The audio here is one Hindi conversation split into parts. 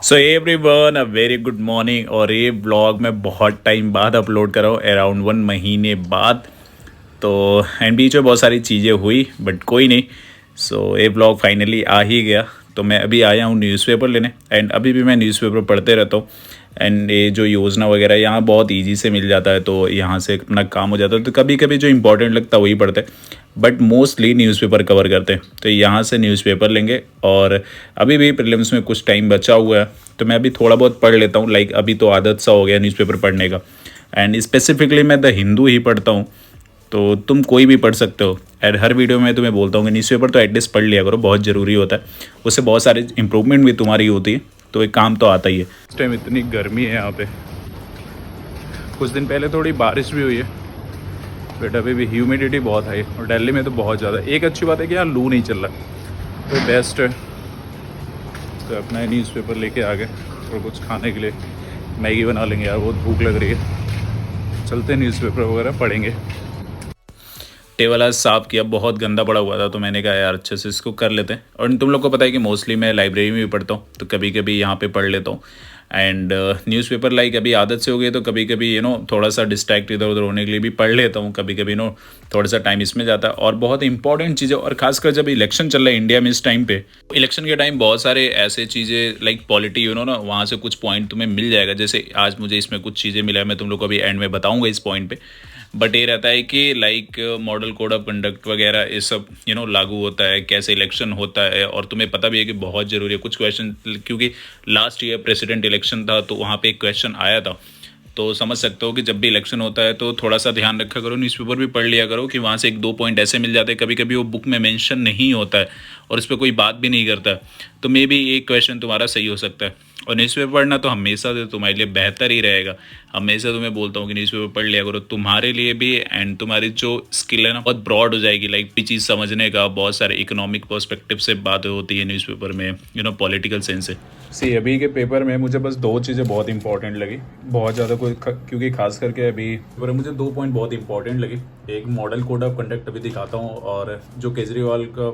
So everyone a very good morning. और ये ब्लॉग मैं बहुत टाइम बाद अपलोड कर रहा हूँ, अराउंड 1 महीने बाद। तो एंड बीच में बहुत सारी चीज़ें हुई बट कोई नहीं। सो ये ब्लॉग फाइनली आ ही गया। तो मैं अभी आया हूँ न्यूज़पेपर लेने एंड अभी भी मैं न्यूज़पेपर पढ़ते रहता हूँ। एंड ये जो योजना वगैरह यहाँ बहुत इजी से मिल जाता है, तो यहाँ से अपना काम हो जाता है। तो कभी कभी जो इंपॉर्टेंट लगता है वही पढ़ते हैं, बट मोस्टली न्यूज़पेपर कवर करते हैं। तो यहाँ से न्यूज़पेपर लेंगे और अभी भी प्रीलिम्स में कुछ टाइम बचा हुआ है, तो मैं अभी थोड़ा बहुत पढ़ लेता हूँ। लाइक अभी तो आदत सा हो गया न्यूज़पेपर पढ़ने का। एंड स्पेसिफिकली मैं द हिंदू ही पढ़ता हूँ, तो तुम कोई भी पढ़ सकते हो। एंड हर वीडियो में तुम्हें बोलता हूँ कि न्यूज़पेपर तो एटलीस्ट पढ़ लिया करो, बहुत ज़रूरी होता है। उससे बहुत सारे इंप्रूवमेंट भी तुम्हारी होती है, तो एक काम तो आता ही है। इस टाइम इतनी गर्मी है यहाँ पे। कुछ दिन पहले थोड़ी बारिश भी हुई है, बट अभी भी ह्यूमिडिटी बहुत है और दिल्ली में तो बहुत ज़्यादा। एक अच्छी बात है कि यहाँ लू नहीं चल रहा, तो बेस्ट है। तो अपना न्यूज़पेपर लेके आ गए और कुछ खाने के लिए मैगी बना लेंगे। यार बहुत भूख लग रही है, चलते हैं न्यूज़पेपर वगैरह पढ़ेंगे। टेबल आज साफ़ किया, बहुत गंदा पड़ा हुआ था, तो मैंने कहा यार अच्छे से इसको कर लेते हैं। और तुम लोग को पता है कि मोस्टली मैं लाइब्रेरी में भी पढ़ता हूँ, तो कभी कभी यहाँ पे पढ़ लेता हूँ। एंड न्यूज़पेपर लाइक अभी आदत से हो गई, तो कभी कभी थोड़ा सा डिस्ट्रैक्ट इधर उधर होने के लिए भी पढ़ लेता हूँ। कभी कभी थोड़ा सा टाइम इसमें जाता है। और बहुत इंपॉर्टेंट चीज़ें, और खासकर जब इलेक्शन चल रहा है इंडिया में इस टाइम पे, इलेक्शन के टाइम बहुत सारे ऐसे चीज़ें लाइक पॉलिटी ना, वहाँ से कुछ पॉइंट तुम्हें मिल जाएगा। जैसे आज मुझे इसमें कुछ चीज़ें मिला है, मैं तुम लोग को अभी एंड में बताऊँगा इस पॉइंट पे। बट ये रहता है कि like model code of conduct वगैरह ये सब लागू होता है, कैसे इलेक्शन होता है। और तुम्हें पता भी है कि बहुत ज़रूरी है कुछ क्वेश्चन, क्योंकि लास्ट ईयर प्रेसिडेंट इलेक्शन था, तो वहाँ पे एक क्वेश्चन आया था। तो समझ सकते हो कि जब भी इलेक्शन होता है तो थोड़ा सा ध्यान रखा करो, न्यूज़पेपर भी पढ़ लिया करो कि वहाँ से एक दो पॉइंट ऐसे मिल जाते हैं। कभी कभी वो बुक में मेंशन नहीं होता है और इस पर कोई बात भी नहीं करता है, तो मे बी एक क्वेश्चन तुम्हारा सही हो सकता है। और न्यूज़पेपर पढ़ना तो हमेशा से तुम्हारे लिए बेहतर ही रहेगा। हमेशा तुम्हें बोलता हूँ कि न्यूज़पेपर पढ़ लिया करो, तुम्हारे लिए भी। एंड तुम्हारी जो स्किल है ना बहुत ब्रॉड हो जाएगी, लाइक भी चीज़ समझने का। बहुत सारे इकोनॉमिक पर्सपेक्टिव से बातें होती है न्यूज़पेपर में, पॉलिटिकल सेंस से। सी अभी के पेपर में मुझे बस दो चीज़ें बहुत इंपॉर्टेंट लगी, बहुत ज़्यादा क्योंकि खास करके अभी पेपर में मुझे 2 पॉइंट बहुत इंपॉर्टेंट लगी। एक मॉडल कोड ऑफ कंडक्ट अभी दिखाता हूँ, और जो केजरीवाल का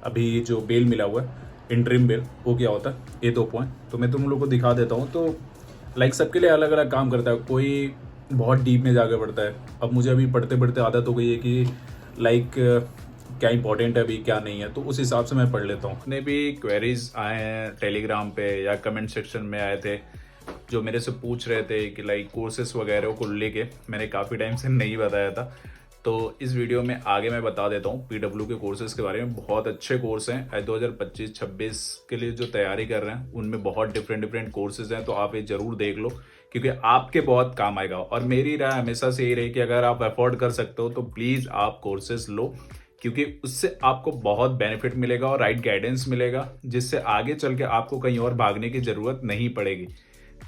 अभी जो बेल मिला हुआ है, इंटरिम बेल, वो क्या होता है, ये 2 पॉइंट तो मैं तुम लोग को दिखा देता हूँ। तो लाइक सबके लिए अलग अलग काम करता है, कोई बहुत डीप में जाके पढ़ता है। अब मुझे अभी पढ़ते पढ़ते आदत हो गई है कि लाइक क्या इंपॉर्टेंट है अभी क्या नहीं है, तो उस हिसाब से मैं पढ़ लेता हूँ। जितने भी क्वेरीज आए हैं टेलीग्राम पे या कमेंट सेक्शन में आए थे, जो मेरे से पूछ रहे थे कि लाइक कोर्सेस वगैरह को लेके, मैंने काफ़ी टाइम से नहीं बताया था, तो इस वीडियो में आगे मैं बता देता हूँ पीडब्ल्यू के कोर्सेज के बारे में। बहुत अच्छे कोर्स हैं 2025-26 के लिए जो तैयारी कर रहे हैं, उनमें बहुत डिफरेंट कोर्सेज हैं, तो आप ये जरूर देख लो क्योंकि आपके बहुत काम आएगा। और मेरी राय हमेशा से यही रही कि अगर आप अफोर्ड कर सकते हो तो प्लीज़ आप कोर्सेज लो, क्योंकि उससे आपको बहुत बेनिफिट मिलेगा और राइट गाइडेंस मिलेगा, जिससे आगे चल के आपको कहीं और भागने की ज़रूरत नहीं पड़ेगी।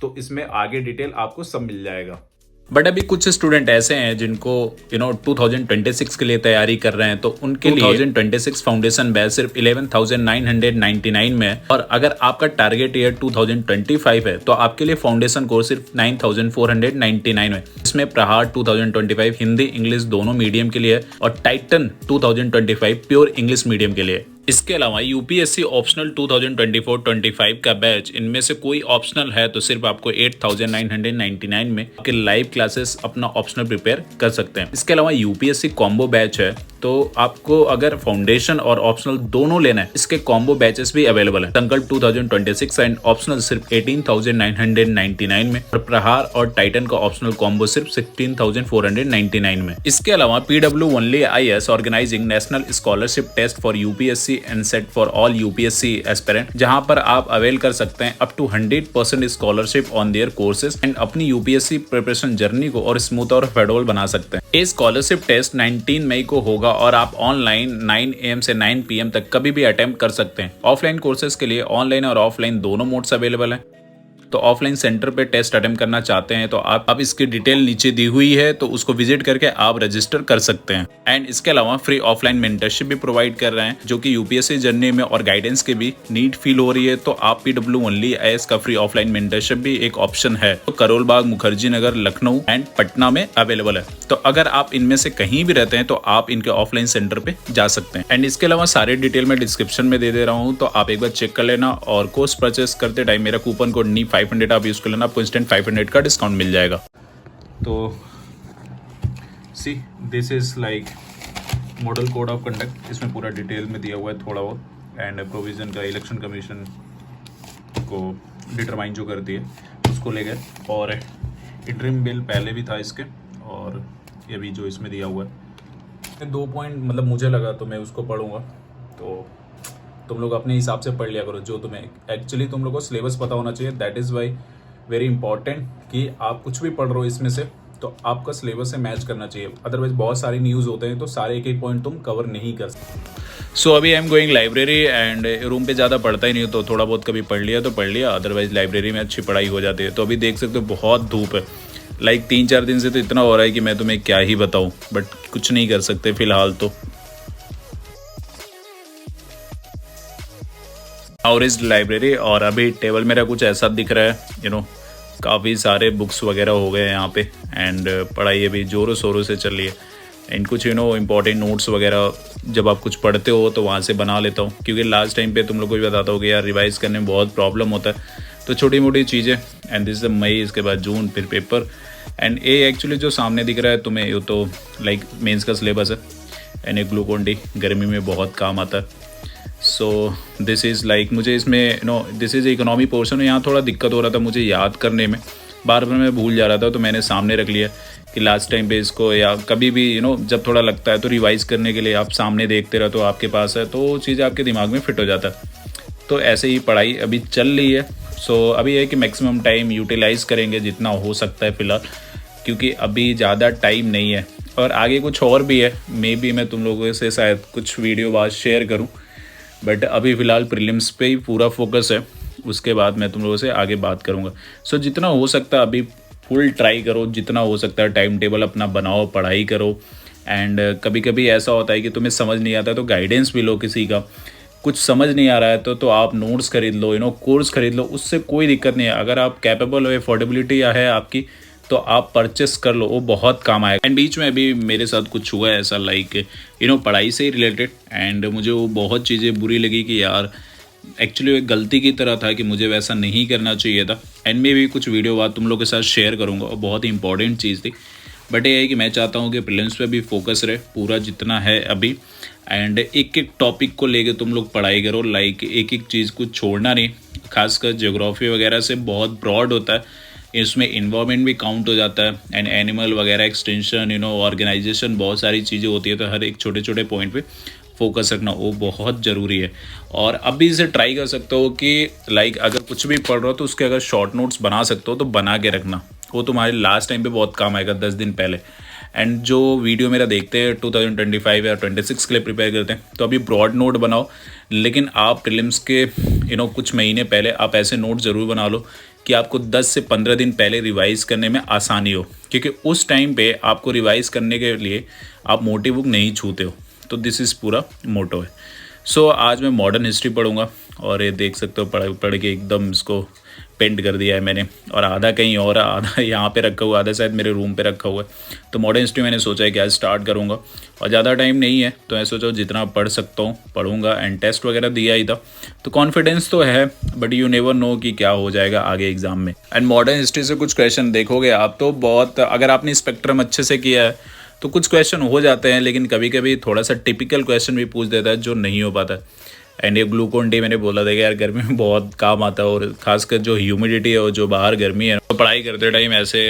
तो इसमें आगे डिटेल आपको सब मिल जाएगा। बट अभी कुछ स्टूडेंट ऐसे हैं जिनको 2026 के लिए तैयारी कर रहे हैं, तो उनके लिए 2026 फाउंडेशन बैच सिर्फ 11,999 में है। और अगर आपका टारगेट ईयर 2025 है तो आपके लिए फाउंडेशन कोर्स सिर्फ 9,499 में। इसमें प्रहार 2025 हिंदी इंग्लिश दोनों मीडियम के लिए है, और टाइटन 2025 प्योर इंग्लिश मीडियम के लिए। इसके अलावा यूपीएससी ऑप्शनल 2024-25 का बैच, इनमें से कोई ऑप्शनल है तो सिर्फ आपको 8,999 में आपके लाइव क्लासेस अपना ऑप्शनल प्रिपेयर कर सकते हैं। इसके अलावा यूपीएससी कॉम्बो बैच है, तो आपको अगर फाउंडेशन और ऑप्शनल दोनों लेना है, इसके कॉम्बो बैचेस भी अवेलेबल है। संकल्प 2026 एंड ऑप्शनल सिर्फ 18,999 में, और प्रहार और टाइटन का ऑप्शनल कॉम्बो सिर्फ 16,499 में। इसके अलावा PW only IAS organising national scholarship test for UPSC and set for all UPSC aspirant, जहां पर आप अवेल कर सकते हैं up to 100% scholarship on their courses and अपनी यूपीएससी प्रिपरेशन जर्नी को और स्मूथ और अफोर्डेबल बना सकते हैं। ये स्कॉलरशिप टेस्ट 19 मई को होगा और आप ऑनलाइन 9 AM से 9 PM तक कभी भी अटेम्प्ट कर सकते हैं। ऑफलाइन कोर्सेज के लिए ऑनलाइन और ऑफलाइन दोनों मोड्स अवेलेबल हैं। तो ऑफलाइन सेंटर पे टेस्ट अटेम्प्ट करना चाहते हैं तो आप इसकी डिटेल नीचे दी हुई है, तो उसको विजिट करके आप रजिस्टर कर सकते हैं। एंड इसके अलावा फ्री ऑफलाइन मेंटरशिप भी प्रोवाइड कर रहे हैं, जो कि यूपीएससी जर्नी में और गाइडेंस के भी नीड फील हो रही है, तो आप PWOnly का फ्री ऑफलाइन मेंटरशिप भी एक ऑप्शन है। तो करोल बाग, मुखर्जी नगर, लखनऊ एंड पटना में अवेलेबल है। तो अगर आप इनमें से कहीं भी रहते हैं तो आप इनके ऑफलाइन सेंटर पे जा सकते हैं। एंड इसके अलावा सारे डिटेल में डिस्क्रिप्शन में दे रहा हूँ, तो आप एक बार चेक कर लेना। और कोर्स परचेस करते टाइम मेरा कूपन कोड NEE500 आप यूज कर लेना, आपको इंस्टेंट 500 का डिस्काउंट मिल जाएगा। तो see this is like model code of conduct, इसमें पूरा डिटेल में दिया हुआ है थोड़ा बहुत। एंड प्रोविज़न का इलेक्शन कमीशन को डिटरमाइन जो करती है उसको ले गए। और इंटरिम बिल पहले भी था इसके, और ये भी जो इसमें दिया हुआ है 2 पॉइंट मतलब मुझे लगा, तो मैं उसको पढ़ूंगा। तो तुम लोग अपने हिसाब से पढ़ लिया करो, जो तुम्हें एक्चुअली तुम लोग को सिलेबस पता होना चाहिए। That is why very important कि आप कुछ भी पढ़ रहे हो इसमें से तो आपका सिलेबस से मैच करना चाहिए। अदरवाइज बहुत सारे न्यूज़ होते हैं तो सारे एक एक पॉइंट तुम कवर नहीं कर सकते। सो अभी I am going library and room पे ज़्यादा पढ़ता ही नहीं, तो थोड़ा बहुत कभी पढ़ लिया तो पढ़ लिया, अदरवाइज लाइब्रेरी में अच्छी पढ़ाई हो जाती है। तो अभी देख सकते हो बहुत धूप है, लाइक 3-4 दिन से तो इतना हो रहा है कि मैं तुम्हें क्या ही बताऊँ, बट कुछ नहीं कर सकते फिलहाल। तो और इस लाइब्रेरी, और अभी टेबल मेरा कुछ ऐसा दिख रहा है, काफ़ी सारे बुक्स वगैरह हो गए हैं यहाँ पे। एंड पढ़ाई अभी ज़ोरों शोरों से चल रही है। एंड कुछ इंपॉर्टेंट नोट्स वगैरह जब आप कुछ पढ़ते हो तो वहाँ से बना लेता हूँ, क्योंकि लास्ट टाइम पे तुम लोग को भी बताता हूँ कि यार रिवाइज़ करने में बहुत प्रॉब्लम होता है। तो छोटी मोटी चीज़ें। एंड दिस इज मई, इसके बाद जून, फिर पेपर। एंड ये एक्चुअली जो सामने दिख रहा है तुम्हें, ये तो लाइक मेंस का सिलेबस है। एंड एक ग्लूकोन-डी गर्मी में बहुत काम आता है। सो दिस इज़ लाइक मुझे इसमें दिस इज़ इकोनॉमी पोर्शन। यहाँ थोड़ा दिक्कत हो रहा था मुझे याद करने में, बार बार मैं भूल जा रहा था, तो मैंने सामने रख लिया कि लास्ट टाइम पे इसको, या कभी भी जब थोड़ा लगता है तो रिवाइज़ करने के लिए आप सामने देखते रहो, तो आपके पास है तो चीज़ आपके दिमाग में फिट हो जाता है। तो ऐसे ही पढ़ाई अभी चल रही है। सो अभी है कि मैक्सिमम टाइम यूटिलाइज़ करेंगे जितना हो सकता है फ़िलहाल, क्योंकि अभी ज़्यादा टाइम नहीं है। और आगे कुछ और भी है, मे बी मैं तुम लोगों से शायद कुछ वीडियो बाद शेयर करूँ, बट अभी फ़िलहाल प्रीलिम्स पे ही पूरा फोकस है। उसके बाद मैं तुम लोगों से आगे बात करूँगा। सो जितना हो सकता है अभी फुल ट्राई करो, जितना हो सकता है टाइम टेबल अपना बनाओ, पढ़ाई करो। एंड कभी कभी ऐसा होता है कि तुम्हें समझ नहीं आता तो गाइडेंस भी लो किसी का। कुछ समझ नहीं आ रहा है तो आप नोट्स खरीद लो, कोर्स खरीद लो, उससे कोई दिक्कत नहीं है। अगर आप कैपेबल हो, अफोर्डेबिलिटी है आपकी, तो आप परचेस कर लो, वो बहुत काम आएगा। एंड बीच में अभी मेरे साथ कुछ हुआ है ऐसा, लाइक पढ़ाई से ही रिलेटेड। एंड मुझे वो बहुत चीज़ें बुरी लगी कि यार एक्चुअली एक गलती की तरह था कि मुझे वैसा नहीं करना चाहिए था। एंड में भी कुछ वीडियो बाद तुम लोग के साथ शेयर करूँगा, और बहुत ही इंपॉर्टेंट चीज़ थी। बट ये है कि मैं चाहता हूँ कि प्रीलिम्स पे भी फोकस रहे पूरा जितना है अभी। एंड एक एक टॉपिक को लेके तुम लोग पढ़ाई करो, लाइक एक एक चीज़ को छोड़ना नहीं। खासकर ज्योग्राफी वगैरह से बहुत ब्रॉड होता है, इसमें इन्वायरमेंट भी काउंट हो जाता है। एंड एनिमल वगैरह, एक्सटेंशन, ऑर्गेनाइजेशन, बहुत सारी चीज़ें होती है। तो हर एक छोटे छोटे पॉइंट पे फोकस रखना वो बहुत ज़रूरी है। और अभी से ट्राई कर सकते हो कि लाइक अगर कुछ भी पढ़ रहे हो तो उसके अगर शॉर्ट नोट्स बना सकते हो तो बना के रखना, वो तुम्हारे लास्ट टाइम पे बहुत काम आएगा 10 दिन पहले। एंड जो वीडियो मेरा देखते हैं 2025 या 26 के लिए प्रिपेयर करते हैं, तो अभी ब्रॉड नोट बनाओ, लेकिन आप प्रीलिम्स के कुछ महीने पहले आप ऐसे नोट ज़रूर बना लो कि आपको 10 से 15 दिन पहले रिवाइज़ करने में आसानी हो, क्योंकि उस टाइम पे आपको रिवाइज़ करने के लिए आप मोटी बुक नहीं छूते हो। तो दिस इज़ पूरा मोटो है। सो आज मैं मॉडर्न हिस्ट्री पढ़ूंगा, और ये देख सकते हो पढ़ के एकदम इसको पेंट कर दिया है मैंने, और आधा कहीं और, आधा यहाँ पे रखा हुआ, आधा शायद मेरे रूम पे रखा हुआ है। तो मॉडर्न हिस्ट्री मैंने सोचा है कि आज स्टार्ट करूँगा, और ज़्यादा टाइम नहीं है तो मैं सोचा जितना पढ़ सकता हूँ पढ़ूंगा। एंड टेस्ट वगैरह दिया ही था तो कॉन्फिडेंस तो है, बट यू नेवर नो कि क्या हो जाएगा आगे एग्जाम में। एंड मॉडर्न हिस्ट्री से कुछ क्वेश्चन देखोगे आप तो बहुत, अगर आपने स्पेक्ट्रम अच्छे से किया है तो कुछ क्वेश्चन हो जाते हैं, लेकिन कभी कभी थोड़ा सा टिपिकल क्वेश्चन भी पूछ देता है जो नहीं हो पाता। एंड ये ग्लूकोन-डी मैंने बोला था कि यार गर्मी में बहुत काम आता है, और खासकर जो ह्यूमिडिटी है और जो बाहर गर्मी है, तो पढ़ाई करते टाइम ऐसे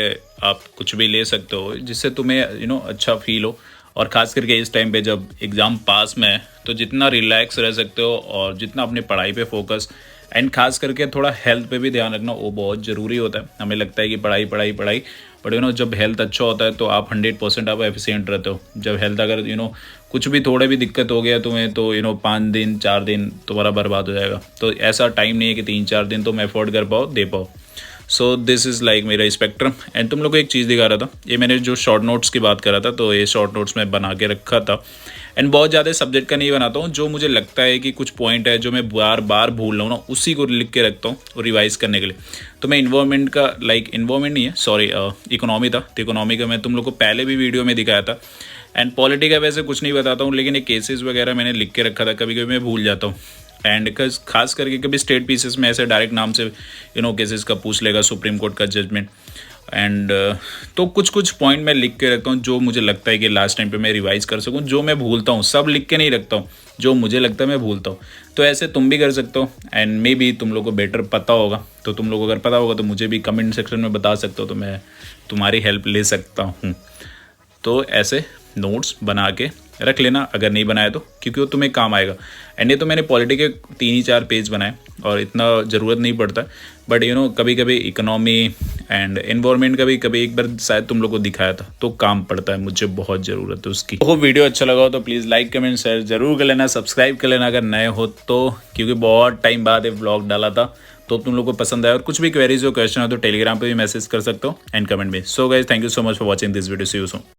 आप कुछ भी ले सकते हो जिससे तुम्हें अच्छा फील हो। और ख़ास करके इस टाइम पे जब एग्ज़ाम पास में है तो जितना रिलैक्स रह सकते हो और जितना अपनी पढ़ाई पे फोकस, एंड खास करके थोड़ा हेल्थ पे भी ध्यान रखना वो बहुत ज़रूरी होता है। हमें लगता है कि पढ़ाई पढ़ाई पढ़ाई, बट जब हेल्थ अच्छा होता है तो आप 100% आप एफिशिएंट रहते हो। जब हेल्थ अगर कुछ भी थोड़े भी दिक्कत हो गया तुम्हें तो 5 दिन 4 दिन तुम्हारा बर्बाद हो जाएगा। तो ऐसा टाइम नहीं है कि 3-4 दिन तुम एफोर्ड कर पाओ, दे पाओ। सो दिस इज़ लाइक मेरा स्पेक्ट्रम। एंड तुम लोग को एक चीज़ दिखा रहा था, ये मैंने जो शॉर्ट नोट्स की बात कर रहा था, तो ये शॉर्ट नोट्स मैं बना के रखा था। एंड बहुत ज़्यादा सब्जेक्ट का नहीं बनाता हूँ, जो मुझे लगता है कि कुछ पॉइंट है जो मैं बार बार भूल रहा हूँ ना, उसी को लिख के रखता हूँ और रिवाइज करने के लिए। तो मैं इन्वायरमेंट का इन्वायरमेंट नहीं है, सॉरी, इकोनॉमी था, तो इकोनॉमी का मैं तुम लोग को पहले भी वीडियो में दिखाया था। एंड पॉलिटी का वैसे कुछ नहीं बताता हूँ, लेकिन ये केसेस वगैरह मैंने लिख के रखा था, कभी कभी मैं भूल जाता हूँ। एंड खास करके कभी स्टेट पीसेस में ऐसे डायरेक्ट नाम से केसेस का पूछ लेगा, सुप्रीम कोर्ट का जजमेंट। एंड तो कुछ कुछ पॉइंट मैं लिख के रखता हूँ जो मुझे लगता है कि लास्ट टाइम पे मैं रिवाइज कर सकूँ, जो मैं भूलता हूँ। सब लिख के नहीं रखता हूँ, जो मुझे लगता है मैं भूलता हूँ। तो ऐसे तुम भी कर सकते हो, एंड मे बी तुम लोग को बेटर पता होगा। तो तुम लोग को अगर पता होगा तो मुझे भी कमेंट सेक्शन में बता सकते हो, तो मैं तुम्हारी हेल्प ले सकता हूँ। तो ऐसे नोट्स बना के रख लेना अगर नहीं बनाया तो, क्योंकि वो तुम्हें काम आएगा। एंड ये तो मैंने पॉलिटी के 3 ही 4 पेज बनाए और इतना ज़रूरत नहीं पड़ता, बट कभी कभी इकोनॉमी एंड एनवायरनमेंट का भी कभी एक बार शायद तुम लोग को दिखाया था, तो काम पड़ता है, मुझे बहुत ज़रूरत है उसकी। तो वीडियो अच्छा लगा हो तो प्लीज़ लाइक कमेंट शेयर जरूर कर लेना, सब्सक्राइब कर लेना अगर नए हो तो, क्योंकि बहुत टाइम बाद ये व्लॉग डाला था। तो तुम लोग को पसंद आया और कुछ भी क्वेरीज हो, क्वेश्चन हो तो टेलीग्राम पे भी मैसेज कर सकते हो एंड कमेंट में। So guys, thank you so much for watching this video. See you soon.